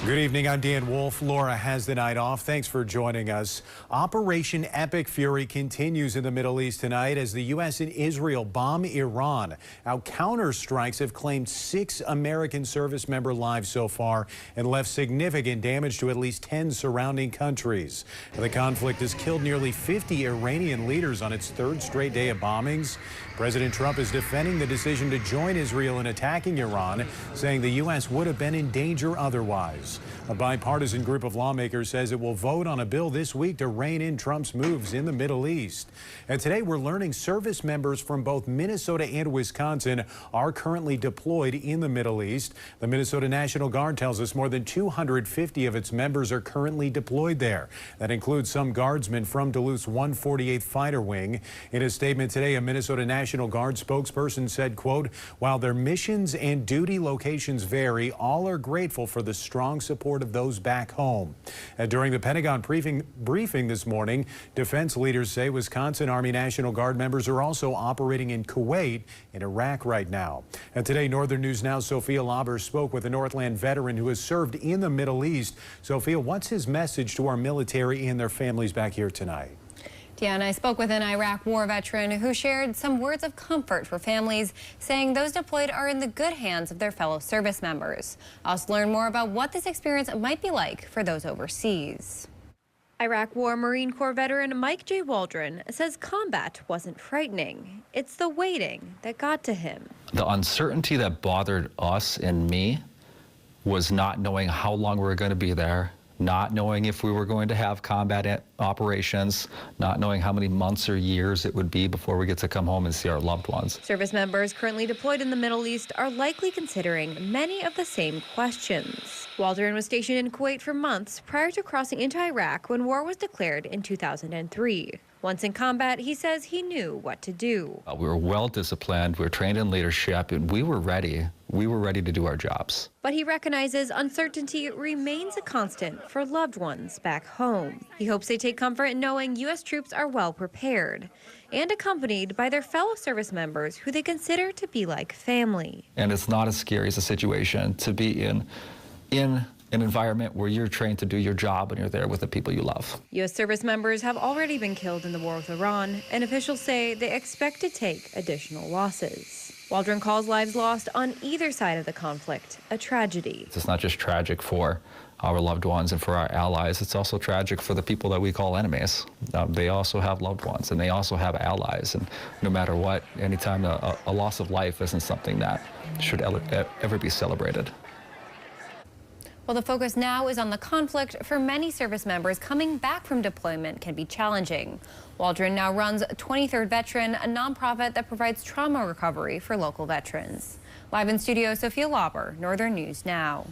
Good evening. I'm Dan Wolf. Laura has the night off. Thanks for joining us. Operation Epic Fury continues in the Middle East tonight as the U.S. and Israel bomb Iran. Now, counter-strikes have claimed 6 American service member lives so far and left significant damage to at least 10 surrounding countries. The conflict has killed nearly 50 Iranian leaders on its 3rd straight day of bombings. President Trump is defending the decision to join Israel in attacking Iran, saying the U.S. would have been in danger otherwise. A bipartisan group of lawmakers says it will vote on a bill this week to rein in Trump's moves in the Middle East. And today we're learning service members from both Minnesota and Wisconsin are currently deployed in the Middle East. The Minnesota National Guard tells us more than 250 of its members are currently deployed there. That includes some guardsmen from Duluth's 148th Fighter Wing. In a statement today, a Minnesota National Guard spokesperson said, quote, "While their missions and duty locations vary, all are grateful for the strong support of those back home." And during the Pentagon briefing this morning, defense leaders say Wisconsin Army National Guard members are also operating in Kuwait and Iraq right now. And today, Northern News Now's Sophia Lauber spoke with a Northland veteran who has served in the Middle East. Sophia, what's his message to our military and their families back here tonight? Deanna, I spoke with an Iraq war veteran who shared some words of comfort for families, saying those deployed are in the good hands of their fellow service members. I'll also learn more about what this experience might be like for those overseas. Iraq War Marine Corps veteran Mike J. Waldron says combat wasn't frightening. It's the waiting that got to him. The uncertainty that bothered us and me was not knowing how long we were going to be there, not knowing if we were going to have combat operations, not knowing how many months or years it would be before we get to come home and see our loved ones. Service members currently deployed in the Middle East are likely considering many of the same questions. Waldron was stationed in Kuwait for months prior to crossing into Iraq when war was declared in 2003. Once in combat, he says he knew what to do. We were well disciplined, we were trained in leadership, and we were ready. We were ready to do our jobs. But he recognizes uncertainty remains a constant for loved ones back home. He hopes they take comfort in knowing U.S. troops are well prepared and accompanied by their fellow service members who they consider to be like family. And it's not as scary as a situation to be in an environment where you're trained to do your job and you're there with the people you love. U.S. service members have already been killed in the war with Iran, and officials say they expect to take additional losses. Waldron calls lives lost on either side of the conflict a tragedy. It's not just tragic for our loved ones and for our allies, it's also tragic for the people that we call enemies. They also have loved ones and they also have allies, and no matter what, anytime a loss of life isn't something that should ever be celebrated. Well, the focus now is on the conflict. For many service members, coming back from deployment can be challenging. Waldron now runs 23rd Veteran, a nonprofit that provides trauma recovery for local veterans. Live in studio, Sophia Lauber, Northern News Now.